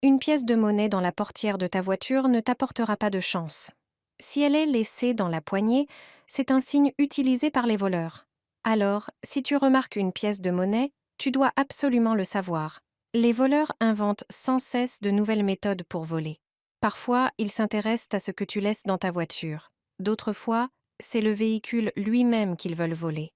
Une pièce de monnaie dans la portière de ta voiture ne t'apportera pas de chance. Si elle est laissée dans la poignée, c'est un signe utilisé par les voleurs. Alors, si tu remarques une pièce de monnaie, tu dois absolument le savoir. Les voleurs inventent sans cesse de nouvelles méthodes pour voler. Parfois, ils s'intéressent à ce que tu laisses dans ta voiture. D'autres fois, c'est le véhicule lui-même qu'ils veulent voler.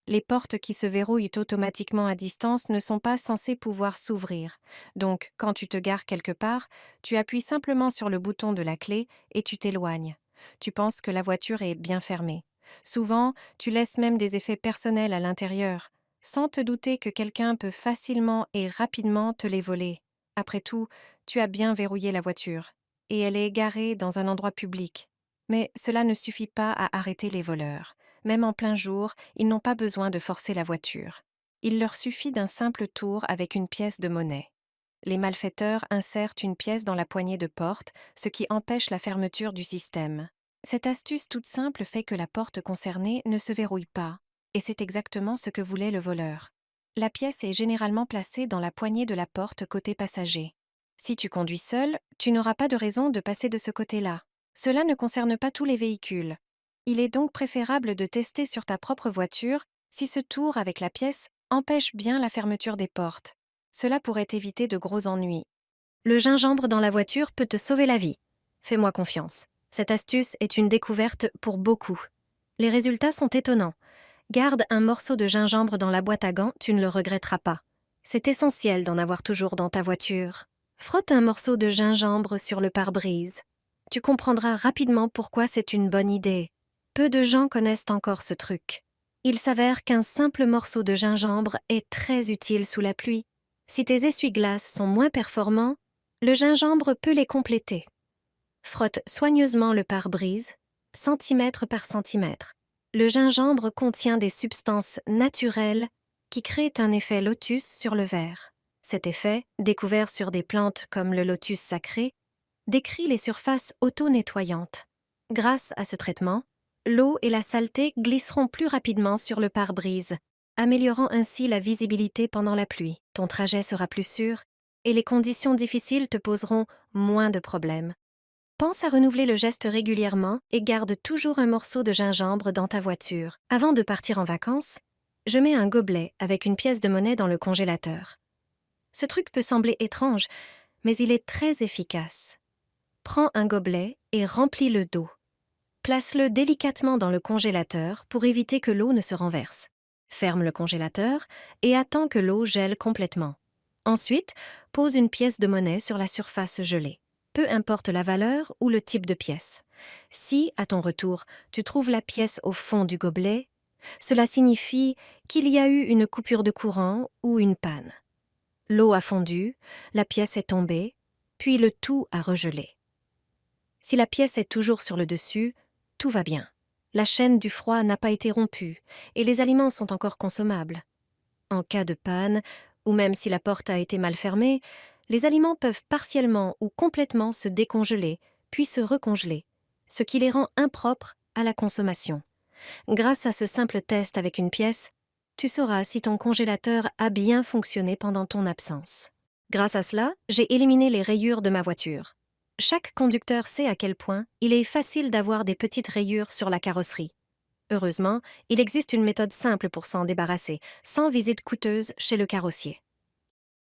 Les portes qui se verrouillent automatiquement à distance ne sont pas censées pouvoir s'ouvrir. Donc, quand tu te gares quelque part, tu appuies simplement sur le bouton de la clé et tu t'éloignes. Tu penses que la voiture est bien fermée. Souvent, tu laisses même des effets personnels à l'intérieur, sans te douter que quelqu'un peut facilement et rapidement te les voler. Après tout, tu as bien verrouillé la voiture, et elle est garée dans un endroit public. Mais cela ne suffit pas à arrêter les voleurs. Même en plein jour, ils n'ont pas besoin de forcer la voiture. Il leur suffit d'un simple tour avec une pièce de monnaie. Les malfaiteurs insèrent une pièce dans la poignée de porte, ce qui empêche la fermeture du système. Cette astuce toute simple fait que la porte concernée ne se verrouille pas, et c'est exactement ce que voulait le voleur. La pièce est généralement placée dans la poignée de la porte côté passager. Si tu conduis seul, tu n'auras pas de raison de passer de ce côté-là. Cela ne concerne pas tous les véhicules. Il est donc préférable de tester sur ta propre voiture si ce tour avec la pièce empêche bien la fermeture des portes. Cela pourrait éviter de gros ennuis. Le gingembre dans la voiture peut te sauver la vie. Fais-moi confiance. Cette astuce est une découverte pour beaucoup. Les résultats sont étonnants. Garde un morceau de gingembre dans la boîte à gants, tu ne le regretteras pas. C'est essentiel d'en avoir toujours dans ta voiture. Frotte un morceau de gingembre sur le pare-brise. Tu comprendras rapidement pourquoi c'est une bonne idée. Peu de gens connaissent encore ce truc. Il s'avère qu'un simple morceau de gingembre est très utile sous la pluie. Si tes essuie-glaces sont moins performants, le gingembre peut les compléter. Frotte soigneusement le pare-brise, centimètre par centimètre. Le gingembre contient des substances naturelles qui créent un effet lotus sur le verre. Cet effet, découvert sur des plantes comme le lotus sacré, décrit les surfaces auto-nettoyantes. Grâce à ce traitement, l'eau et la saleté glisseront plus rapidement sur le pare-brise, améliorant ainsi la visibilité pendant la pluie. Ton trajet sera plus sûr et les conditions difficiles te poseront moins de problèmes. Pense à renouveler le geste régulièrement et garde toujours un morceau de gingembre dans ta voiture. Avant de partir en vacances, je mets un gobelet avec une pièce de monnaie dans le congélateur. Ce truc peut sembler étrange, mais il est très efficace. Prends un gobelet et remplis le d'eau. Place-le délicatement dans le congélateur pour éviter que l'eau ne se renverse. Ferme le congélateur et attends que l'eau gèle complètement. Ensuite, pose une pièce de monnaie sur la surface gelée. Peu importe la valeur ou le type de pièce. Si, à ton retour, tu trouves la pièce au fond du gobelet, cela signifie qu'il y a eu une coupure de courant ou une panne. L'eau a fondu, la pièce est tombée, puis le tout a regelé. Si la pièce est toujours sur le dessus, tout va bien. La chaîne du froid n'a pas été rompue et les aliments sont encore consommables. En cas de panne, ou même si la porte a été mal fermée, les aliments peuvent partiellement ou complètement se décongeler, puis se recongeler, ce qui les rend impropres à la consommation. Grâce à ce simple test avec une pièce, tu sauras si ton congélateur a bien fonctionné pendant ton absence. Grâce à cela, j'ai éliminé les rayures de ma voiture. Chaque conducteur sait à quel point il est facile d'avoir des petites rayures sur la carrosserie. Heureusement, il existe une méthode simple pour s'en débarrasser, sans visite coûteuse chez le carrossier.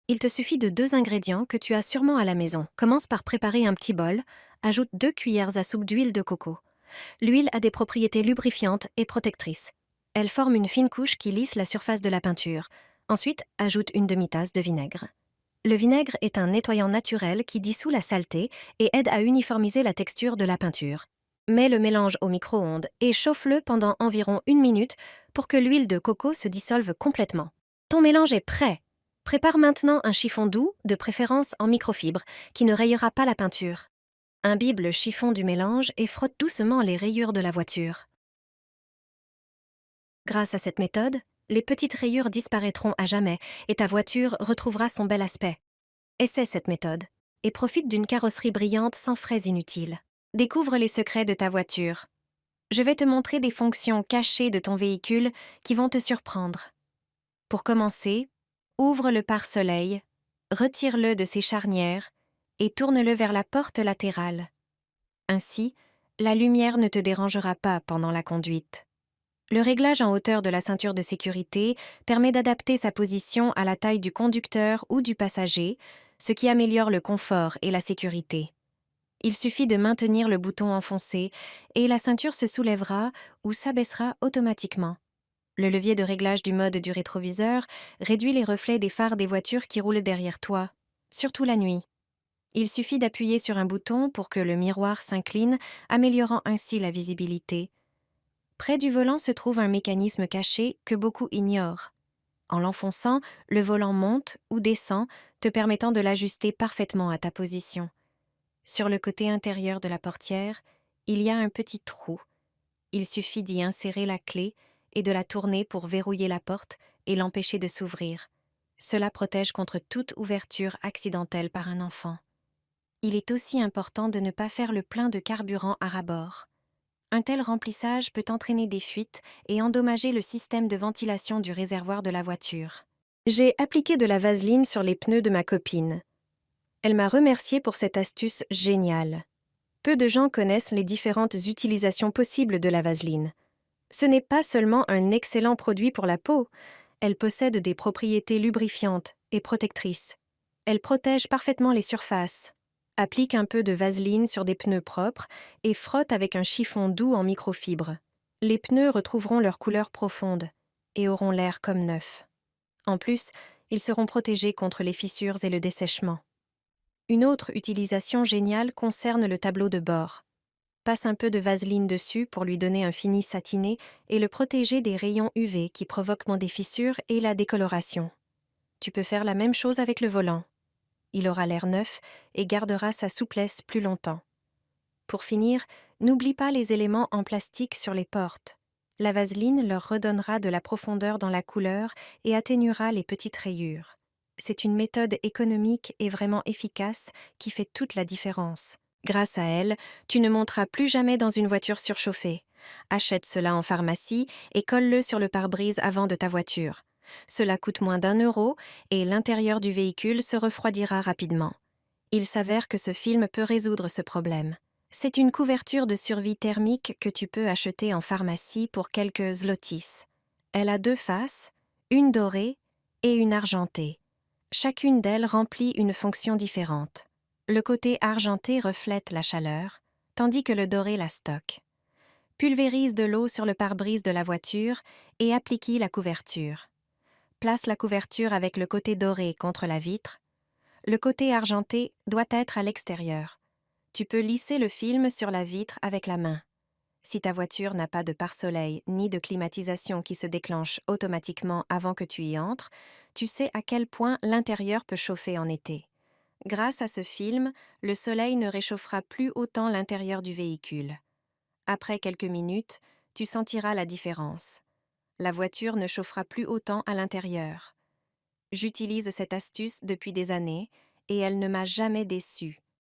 Il te suffit de 2 ingrédients que tu as sûrement à la maison. Commence par préparer un petit bol, ajoute 2 cuillères à soupe d'huile de coco. L'huile a des propriétés lubrifiantes et protectrices. Elle forme une fine couche qui lisse la surface de la peinture. Ensuite, ajoute une demi-tasse de vinaigre. Le vinaigre est un nettoyant naturel qui dissout la saleté et aide à uniformiser la texture de la peinture. Mets le mélange au micro-ondes et chauffe-le pendant environ 1 minute pour que l'huile de coco se dissolve complètement. Ton mélange est prêt. Prépare maintenant un chiffon doux, de préférence en microfibre, qui ne rayera pas la peinture. Imbibe le chiffon du mélange et frotte doucement les rayures de la voiture. Grâce à cette méthode, les petites rayures disparaîtront à jamais et ta voiture retrouvera son bel aspect. Essaie cette méthode et profite d'une carrosserie brillante sans frais inutiles. Découvre les secrets de ta voiture. Je vais te montrer des fonctions cachées de ton véhicule qui vont te surprendre. Pour commencer, ouvre le pare-soleil, retire-le de ses charnières et tourne-le vers la porte latérale. Ainsi, la lumière ne te dérangera pas pendant la conduite. Le réglage en hauteur de la ceinture de sécurité permet d'adapter sa position à la taille du conducteur ou du passager, ce qui améliore le confort et la sécurité. Il suffit de maintenir le bouton enfoncé et la ceinture se soulèvera ou s'abaissera automatiquement. Le levier de réglage du mode du rétroviseur réduit les reflets des phares des voitures qui roulent derrière toi, surtout la nuit. Il suffit d'appuyer sur un bouton pour que le miroir s'incline, améliorant ainsi la visibilité. Près du volant se trouve un mécanisme caché que beaucoup ignorent. En l'enfonçant, le volant monte ou descend, te permettant de l'ajuster parfaitement à ta position. Sur le côté intérieur de la portière, il y a un petit trou. Il suffit d'y insérer la clé et de la tourner pour verrouiller la porte et l'empêcher de s'ouvrir. Cela protège contre toute ouverture accidentelle par un enfant. Il est aussi important de ne pas faire le plein de carburant à ras-bord. Un tel remplissage peut entraîner des fuites et endommager le système de ventilation du réservoir de la voiture. J'ai appliqué de la vaseline sur les pneus de ma copine. Elle m'a remerciée pour cette astuce géniale. Peu de gens connaissent les différentes utilisations possibles de la vaseline. Ce n'est pas seulement un excellent produit pour la peau, elle possède des propriétés lubrifiantes et protectrices. Elle protège parfaitement les surfaces. Applique un peu de vaseline sur des pneus propres et frotte avec un chiffon doux en microfibre. Les pneus retrouveront leur couleur profonde et auront l'air comme neufs. En plus, ils seront protégés contre les fissures et le dessèchement. Une autre utilisation géniale concerne le tableau de bord. Passe un peu de vaseline dessus pour lui donner un fini satiné et le protéger des rayons UV qui provoquent des fissures et la décoloration. Tu peux faire la même chose avec le volant. Il aura l'air neuf et gardera sa souplesse plus longtemps. Pour finir, n'oublie pas les éléments en plastique sur les portes. La vaseline leur redonnera de la profondeur dans la couleur et atténuera les petites rayures. C'est une méthode économique et vraiment efficace qui fait toute la différence. Grâce à elle, tu ne monteras plus jamais dans une voiture surchauffée. Achète cela en pharmacie et colle-le sur le pare-brise avant de ta voiture. Cela coûte moins d'1 € et l'intérieur du véhicule se refroidira rapidement. Il s'avère que ce film peut résoudre ce problème. C'est une couverture de survie thermique que tu peux acheter en pharmacie pour quelques zlotys. Elle a 2 faces, une dorée et une argentée. Chacune d'elles remplit une fonction différente. Le côté argenté reflète la chaleur, tandis que le doré la stocke. Pulvérise de l'eau sur le pare-brise de la voiture et applique la couverture. Place la couverture avec le côté doré contre la vitre. Le côté argenté doit être à l'extérieur. Tu peux lisser le film sur la vitre avec la main. Si ta voiture n'a pas de pare-soleil ni de climatisation qui se déclenche automatiquement avant que tu y entres, tu sais à quel point l'intérieur peut chauffer en été. Grâce à ce film, le soleil ne réchauffera plus autant l'intérieur du véhicule. Après quelques minutes, tu sentiras la différence. La voiture ne chauffera plus autant à l'intérieur. J'utilise cette astuce depuis des années et elle ne m'a jamais déçue.